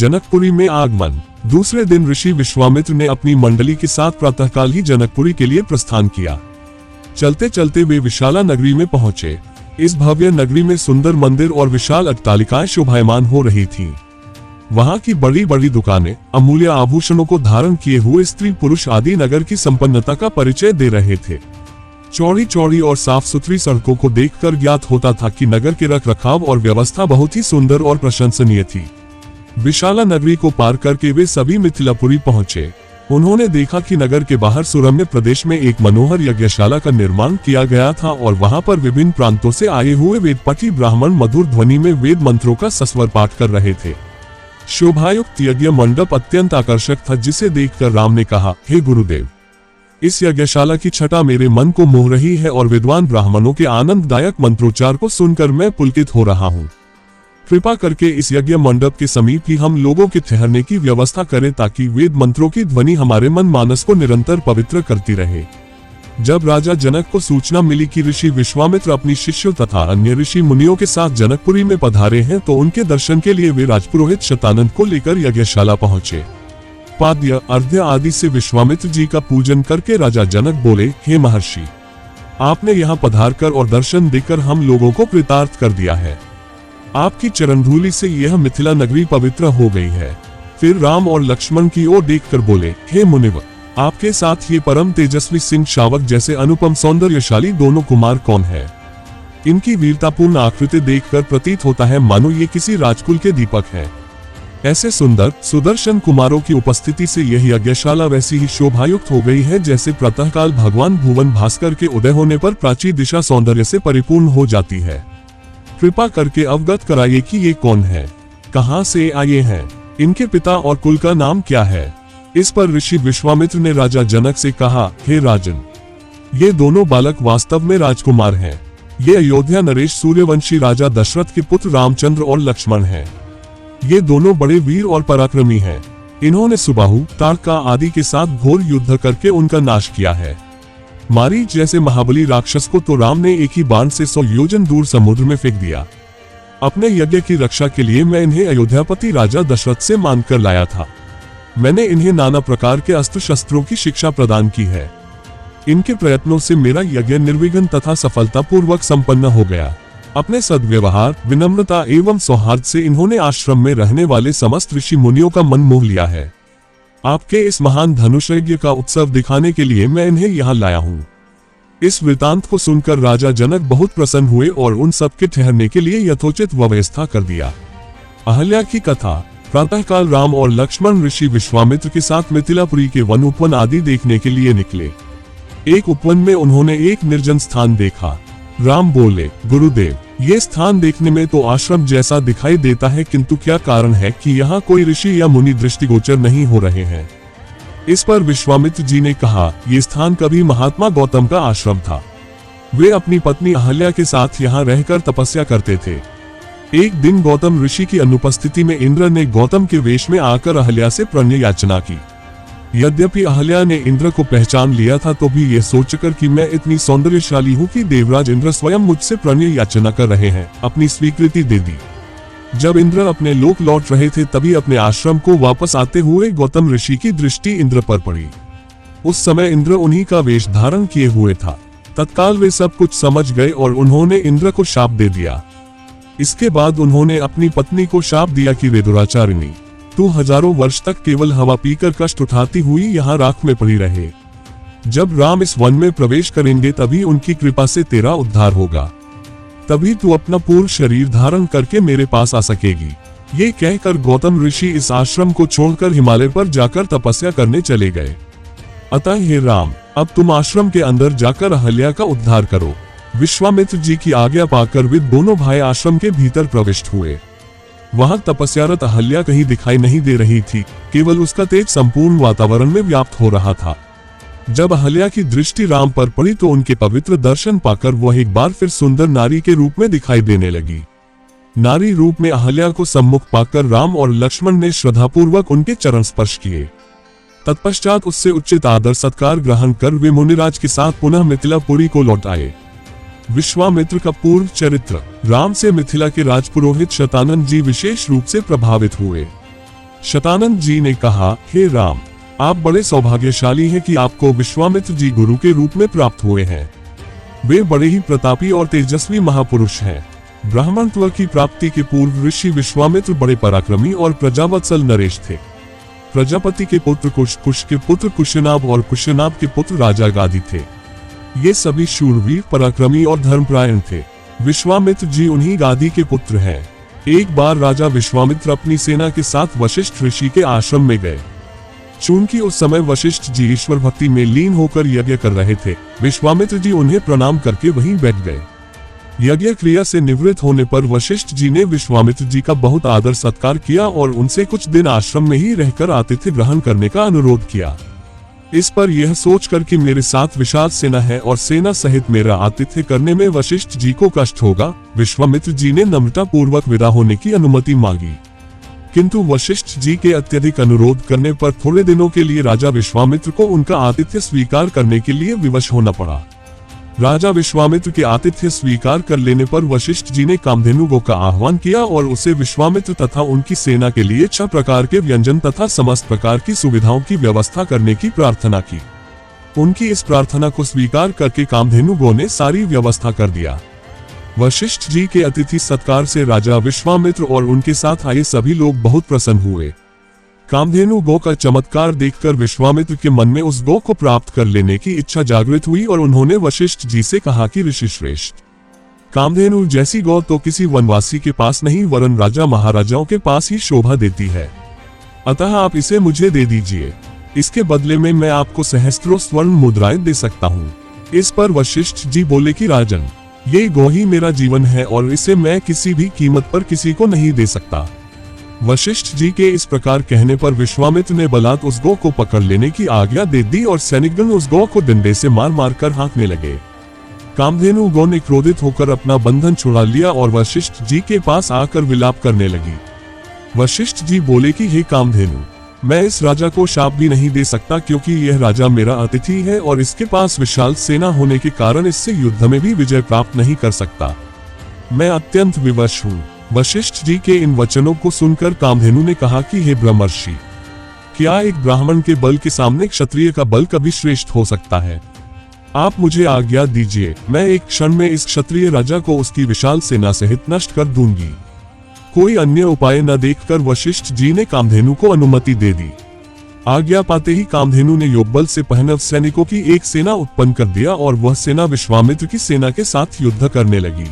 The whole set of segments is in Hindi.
जनकपुरी में आगमन। दूसरे दिन ऋषि विश्वामित्र ने अपनी मंडली के साथ प्रातःकाल ही जनकपुरी के लिए प्रस्थान किया। चलते चलते वे विशाला नगरी में पहुंचे। इस भव्य नगरी में सुंदर मंदिर और विशाल अट्टालिकाएं शोभायमान हो रही थीं। वहां की बड़ी बड़ी दुकानें अमूल्य आभूषणों को धारण किए हुए स्त्री पुरुष आदि नगर की संपन्नता का परिचय दे रहे थे। चौड़ी चौड़ी और साफ सुथरी सड़कों को देखकर ज्ञात होता था कि नगर के रख रखाव और व्यवस्था बहुत ही सुंदर और प्रशंसनीय थी। विशाला नगरी को पार करके वे सभी मिथिलापुरी पहुंचे। उन्होंने देखा कि नगर के बाहर सुरम्य प्रदेश में एक मनोहर यज्ञशाला का निर्माण किया गया था और वहां पर विभिन्न प्रांतों से आए हुए वेदपठी ब्राह्मण मधुर ध्वनि में वेद मंत्रों का सस्वर पाठ कर रहे थे। शोभायुक्त यज्ञ मंडप अत्यंत आकर्षक था, जिसे देखकर राम ने कहा, हे गुरुदेव, इस यज्ञशाला की छटा मेरे मन को मोह रही है और विद्वान ब्राह्मणों के आनंददायक मंत्रोच्चार को सुनकर मैं पुलकित हो रहा हूँ। कृपा करके इस यज्ञ मंडप के समीप ही हम लोगों के ठहरने की व्यवस्था करें ताकि वेद मंत्रों की ध्वनि हमारे मन मानस को निरंतर पवित्र करती रहे। जब राजा जनक को सूचना मिली कि ऋषि विश्वामित्र अपनी शिष्यों तथा अन्य ऋषि मुनियों के साथ जनकपुरी में पधारे हैं, तो उनके दर्शन के लिए वे राजपुरोहित शतानंद को लेकर यज्ञशाला पहुंचे। पाद्य अर्घ्य आदि से विश्वामित्र जी का पूजन करके राजा जनक बोले, हे महर्षि, आपने यहाँ पधार कर और दर्शन देकर हम लोगों को कृतार्थ कर दिया है। आपकी चरणधूलि से यह मिथिला नगरी पवित्र हो गई है। फिर राम और लक्ष्मण की ओर देखकर बोले, हे मुनिवर, आपके साथ ये परम तेजस्वी सिंह शावक जैसे अनुपम सौंदर्यशाली दोनों कुमार कौन है? इनकी वीरतापूर्ण आकृति देखकर प्रतीत होता है मानो ये किसी राजकुल के दीपक हैं। ऐसे सुंदर सुदर्शन कुमारों की उपस्थिति से यह यज्ञशाला वैसी ही शोभायुक्त हो गई है जैसे प्रातःकाल भगवान भुवन भास्कर के उदय होने पर प्राची दिशा सौंदर्य से परिपूर्ण हो जाती है। कृपा करके अवगत कराइए कि ये कौन है, कहाँ से आए हैं, इनके पिता और कुल का नाम क्या है? इस पर ऋषि विश्वामित्र ने राजा जनक से कहा, हे राजन, ये दोनों बालक वास्तव में राजकुमार हैं। ये अयोध्या नरेश सूर्यवंशी राजा दशरथ के पुत्र रामचंद्र और लक्ष्मण हैं। ये दोनों बड़े वीर और पराक्रमी हैं। इन्होंने सुबाहु ताड़का आदि के साथ घोर युद्ध करके उनका नाश किया है। मारीच जैसे महाबली राक्षस को तो राम ने एक ही बाण से 100 योजन दूर समुद्र में फेंक दिया। अपने यज्ञ की रक्षा के लिए मैं इन्हें अयोध्यापति राजा दशरथ से मांग कर लाया था। मैंने इन्हें नाना प्रकार के अस्त्र शस्त्रों की शिक्षा प्रदान की है। इनके प्रयत्नों से मेरा यज्ञ निर्विघ्न तथा सफलतापूर्वक संपन्न हो गया। अपने सद्व्यवहार, विनम्रता एवं सौहार्द से इन्होंने आश्रम में रहने वाले समस्त ऋषि मुनियों का मन मोह लिया है। आपके इस महान धनुष यज्ञ का उत्सव दिखाने के लिए मैं इन्हें यहाँ लाया हूँ। इस वृतांत को सुनकर राजा जनक बहुत प्रसन्न हुए और उन सबके ठहरने के लिए यथोचित व्यवस्था कर दिया। अहल्या की कथा। प्रातःकाल राम और लक्ष्मण ऋषि विश्वामित्र के साथ मिथिलापुरी के वन उपवन आदि देखने के लिए निकले। एक उपवन में उन्होंने एक निर्जन स्थान देखा। राम बोले, गुरुदेव, ये स्थान देखने में तो आश्रम जैसा दिखाई देता है, किंतु क्या कारण है कि यहाँ कोई ऋषि या मुनि दृष्टिगोचर नहीं हो रहे हैं? इस पर विश्वामित्र जी ने कहा, ये स्थान कभी महात्मा गौतम का आश्रम था। वे अपनी पत्नी अहल्या के साथ यहाँ रहकर तपस्या करते थे। एक दिन गौतम ऋषि की अनुपस्थिति में इंद्र ने गौतम के वेश में आकर अहल्या से प्रणय याचना की। यद्यपि अहल्या ने इंद्र को पहचान लिया था, तो भी ये सोचकर कि मैं इतनी सौंदर्यशाली हूँ कि देवराज इंद्र स्वयं मुझसे प्रणय याचना कर रहे हैं, अपनी स्वीकृति दे दी। जब इंद्र अपने लोक लौट रहे थे, तभी अपने आश्रम को वापस आते हुए गौतम ऋषि की दृष्टि इंद्र पर पड़ी। उस समय इंद्र उन्हीं का वेश धारण किए हुए था। तत्काल वे सब कुछ समझ गए और उन्होंने इंद्र को शाप दे दिया। इसके बाद उन्होंने अपनी पत्नी को शाप दिया कि वे दुराचारिणी, तू हजारों वर्ष तक केवल हवा पीकर कष्ट उठाती हुई यहाँ राख में पड़ी रहे। जब राम इस वन में प्रवेश करेंगे तभी उनकी कृपा से तेरा उद्धार होगा। तभी तू अपना पूर्ण शरीर धारण करके मेरे पास आ सकेगी। ये कहकर गौतम ऋषि इस आश्रम को छोड़कर हिमालय पर जाकर तपस्या करने चले गए। अतः हे राम, अब तुम आश्रम के अंदर जाकर अहल्या का उद्धार करो। विश्वामित्र जी की आज्ञा पाकर वे दोनों भाई आश्रम के भीतर प्रविष्ट हुए। वहां तपस्यारत अहल्या कहीं दिखाई नहीं दे रही थी, केवल उसका तेज संपूर्ण वातावरण में व्याप्त हो रहा था। जब अहल्या की दृष्टि राम पर पड़ी तो उनके पवित्र दर्शन पाकर वह एक बार फिर सुंदर नारी के रूप में दिखाई देने लगी। नारी रूप में अहल्या को सम्मुख पाकर राम और लक्ष्मण ने श्रद्धापूर्वक उनके चरण स्पर्श किए। तत्पश्चात उससे उचित आदर सत्कार ग्रहण कर वे मुनिराज के साथ पुनः मिथिलापुरी को लौट आए। विश्वामित्र का पूर्व चरित्र। राम से मिथिला के राजपुरोहित शतानंद जी विशेष रूप से प्रभावित हुए। शतानंद जी ने कहा, हे राम, आप बड़े सौभाग्यशाली हैं कि आपको विश्वामित्र जी गुरु के रूप में प्राप्त हुए हैं। वे बड़े ही प्रतापी और तेजस्वी महापुरुष हैं। ब्राह्मणत्व की प्राप्ति के पूर्व ऋषि विश्वामित्र बड़े पराक्रमी और प्रजावत्सल नरेश थे। प्रजापति के पुत्र कुश, कुश के पुत्र कुशनाभ और कुशनाभ के पुत्र राजा गादी थे। ये सभी शूरवीर, पराक्रमी और धर्मपरायण थे। विश्वामित्र जी उन्हीं गादी के पुत्र हैं। एक बार राजा विश्वामित्र अपनी सेना के साथ वशिष्ठ ऋषि के आश्रम में गए। चूंकि उस समय वशिष्ठ जी ईश्वर भक्ति में लीन होकर यज्ञ कर रहे थे, विश्वामित्र जी उन्हें प्रणाम करके वहीं बैठ गए। यज्ञ क्रिया से निवृत्त होने पर वशिष्ठ जी ने विश्वामित्र जी का बहुत आदर सत्कार किया और उनसे कुछ दिन आश्रम में ही रहकर आतिथ्य ग्रहण करने का अनुरोध किया। इस पर यह सोचकर कि मेरे साथ विशाल सेना है और सेना सहित मेरा आतिथ्य करने में वशिष्ठ जी को कष्ट होगा, विश्वामित्र जी ने नम्रता पूर्वक विदा होने की अनुमति मांगी। किंतु वशिष्ठ जी के अत्यधिक अनुरोध करने पर थोड़े दिनों के लिए राजा विश्वामित्र को उनका आतिथ्य स्वीकार करने के लिए विवश होना पड़ा। राजा विश्वामित्र के आतिथ्य स्वीकार कर लेने पर वशिष्ठ जी ने कामधेनु गो का आह्वान किया और उसे विश्वामित्र तथा उनकी सेना के लिए 6 प्रकार के व्यंजन तथा समस्त प्रकार की सुविधाओं की व्यवस्था करने की प्रार्थना की। उनकी इस प्रार्थना को स्वीकार करके कामधेनु गो ने सारी व्यवस्था कर दिया। वशिष्ठ जी के अतिथि सत्कार से राजा विश्वामित्र और उनके साथ आए सभी लोग बहुत प्रसन्न हुए। कामधेनु गो का चमत्कार देखकर विश्वामित्र के मन में उस गो को प्राप्त कर लेने की इच्छा जागृत हुई और उन्होंने वशिष्ठ जी से कहा कि ऋषि श्रेष्ठ, कामधेनु जैसी गौ तो किसी वनवासी के पास नहीं वरन राजा महाराजाओं के पास ही शोभा देती है। अतः आप इसे मुझे दे दीजिए। इसके बदले में मैं आपको सहस्त्रों स्वर्ण मुद्राएं दे सकता हूँ। इस पर वशिष्ठ जी बोले कि राजन, ये गौ ही मेरा जीवन है और इसे मैं किसी भी कीमत पर किसी को नहीं दे सकता। वशिष्ठ जी के इस प्रकार कहने पर विश्वामित्र ने बलात् उस गौ को पकड़ लेने की आज्ञा दे दी और सैनिकगण उस गौ को डंडे से मार मार कर हाँकने लगे। कामधेनु गौ ने क्रोधित होकर अपना बंधन छुड़ा लिया और वशिष्ठ जी के पास आकर विलाप करने लगी। वशिष्ठ जी बोले कि हे कामधेनु, मैं इस राजा को शाप भी नहीं दे सकता क्योंकि यह राजा मेरा अतिथि है और इसके पास विशाल सेना होने के कारण इससे युद्ध में भी विजय प्राप्त नहीं कर सकता। मैं अत्यंत विवश हूँ। वशिष्ठ जी के इन वचनों को सुनकर कामधेनु ने कहा कि हे ब्रह्मर्षि, क्या एक ब्राह्मण के बल के सामने क्षत्रिय का बल कभी श्रेष्ठ हो सकता है? आप मुझे आज्ञा दीजिए, मैं एक क्षण में इस क्षत्रिय राजा को उसकी विशाल सेना सहित नष्ट कर दूंगी। कोई अन्य उपाय न देखकर वशिष्ठ जी ने कामधेनु को अनुमति दे दी। आज्ञा पाते ही कामधेनु ने योगबल से पहनव सैनिकों की एक सेना उत्पन्न कर दिया और वह सेना विश्वामित्र की सेना के साथ युद्ध करने लगी।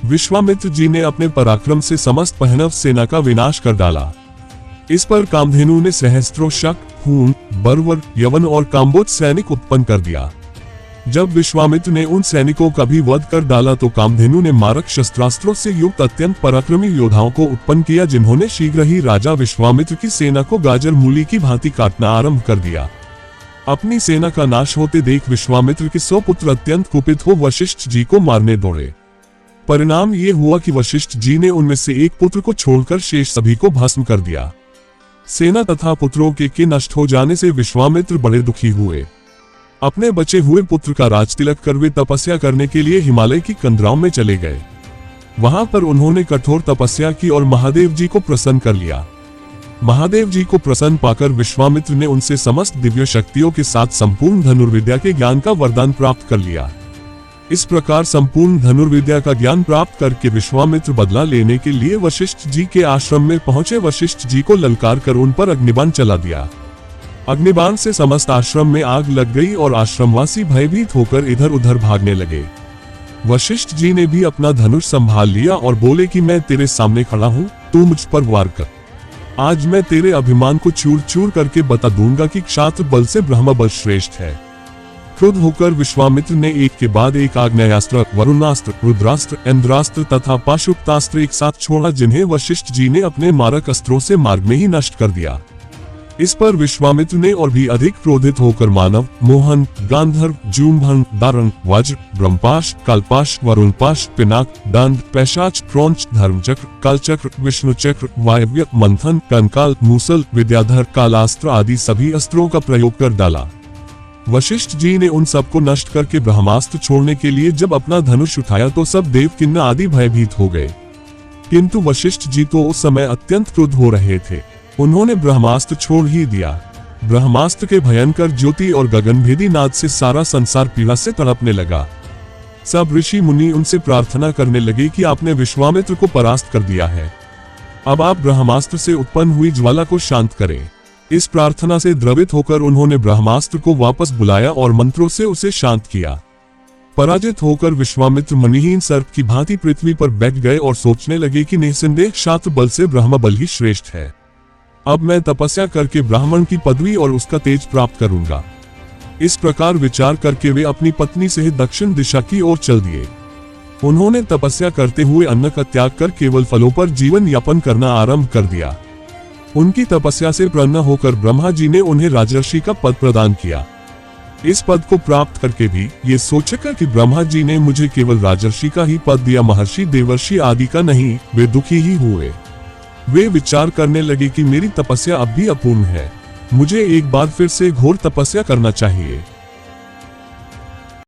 विश्वामित्र जी ने अपने पराक्रम से समस्त पहनव सेना का विनाश कर डाला। इस पर कामधेनु ने सहस्त्रों शक, हूण, बर्वर, यवन और काम्बोज सैनिक उत्पन्न कर दिया। जब विश्वामित्र ने उन सैनिकों का भी वध कर डाला तो कामधेनु ने मारक शस्त्रास्त्रों से युक्त अत्यंत पराक्रमी योद्धाओं को उत्पन्न किया, जिन्होंने शीघ्र ही राजा विश्वामित्र की सेना को गाजर मूली की भांति काटना आरंभ कर दिया। अपनी सेना का नाश होते देख विश्वामित्र के 100 पुत्र अत्यंत कुपित हो वशिष्ठ जी को मारने दौड़े। परिणाम ये हुआ कि वशिष्ठ जी ने उनमें से एक पुत्र को छोड़कर शेष सभी को भस्म कर दिया। सेना तथा पुत्रों के नष्ट हो जाने से विश्वामित्र बड़े दुखी हुए। अपने बचे हुए पुत्र का राजतिलक कर वे तपस्या करने के लिए हिमालय की कंदराओं में चले गए। वहां पर उन्होंने कठोर तपस्या की और महादेव जी को प्रसन्न कर लिया। महादेव जी को प्रसन्न पाकर विश्वामित्र ने उनसे समस्त दिव्य शक्तियों के साथ संपूर्ण धनुर्विद्या के ज्ञान का वरदान प्राप्त कर लिया। इस प्रकार संपूर्ण धनुर्विद्या का ज्ञान प्राप्त करके विश्वामित्र बदला लेने के लिए वशिष्ठ जी के आश्रम में पहुंचे। वशिष्ठ जी को ललकार कर उन पर अग्निबाण चला दिया। अग्निबाण से समस्त आश्रम में आग लग गई और आश्रमवासी भयभीत होकर इधर उधर भागने लगे। वशिष्ठ जी ने भी अपना धनुष संभाल लिया और बोले कि मैं तेरे सामने खड़ा हूँ, तू मुझ पर वार कर। आज मैं तेरे अभिमान को चूर चूर करके बता दूंगा कि क्षात्र बल से ब्रह्म बल श्रेष्ठ है। क्रुद्ध होकर विश्वामित्र ने एक के बाद एक आग्नेयास्त्र, वरुणास्त्र, रुद्रास्त्र, इंद्रास्त्र तथा पाशुपतास्त्र एक साथ छोड़ा, जिन्हें वशिष्ठ जी ने अपने मारक अस्त्रों से मार्ग में ही नष्ट कर दिया। इस पर विश्वामित्र ने और भी अधिक क्रोधित होकर मानव, मोहन, गांधर्व, जूम्भन, दारण, वज्र, ब्रह्मपाश, कालपाश, वरुणपाश, पिनाक, दंड, पैशाच, क्रौंच, धर्मचक्र, कालचक्र, विष्णुचक्र, वायव्य, मंथन, कंकाल, मूसल, विद्याधर, कालास्त्र आदि सभी अस्त्रों का प्रयोग कर डाला। वशिष्ठ जी ने उन सबको नष्ट करके ब्रह्मास्त्र छोड़ने के लिए जब अपना धनुष उठाया तो सब देव किन्नर आदि भयभीत हो गए। किंतु वशिष्ठ जी तो उस समय अत्यंत क्रुद्ध हो रहे थे। उन्होंने ब्रह्मास्त्र छोड़ ही दिया। ब्रह्मास्त्र के भयंकर ज्योति और गगनभेदी नाद से सारा संसार पीड़ा से तड़पने लगा। सब ऋषि मुनि उनसे प्रार्थना करने लगे कि आपने विश्वामित्र को परास्त कर दिया है, अब आप ब्रह्मास्त्र से उत्पन्न हुई ज्वाला को शांत करें। इस प्रार्थना से द्रवित होकर उन्होंने ब्रह्मास्त्र को वापस बुलाया और मंत्रों से उसे शांत किया। पराजित होकर विश्वामित्र मणिहीन सर्प की भांति पृथ्वी पर बैठ गए और सोचने लगे कि निस्संदेह क्षात्र बल से ब्रह्म बल ही श्रेष्ठ है। अब मैं तपस्या करके ब्राह्मण की पदवी और उसका तेज प्राप्त करूंगा। इस प्रकार विचार करके वे अपनी पत्नी सहित दक्षिण दिशा की ओर चल दिए। उन्होंने तपस्या करते हुए अन्न का त्याग कर केवल फलों पर जीवन यापन करना आरंभ कर दिया। उनकी तपस्या से प्रसन्न होकर ब्रह्मा जी ने उन्हें राजर्षि का पद प्रदान किया। इस पद को प्राप्त करके भी ये सोचकर कि ब्रह्मा जी ने मुझे केवल राजर्षि का ही पद दिया, महर्षि देवर्षि आदि का नहीं, वे दुखी ही हुए। वे विचार करने लगे कि मेरी तपस्या अब भी अपूर्ण है, मुझे एक बार फिर से घोर तपस्या करना चाहिए।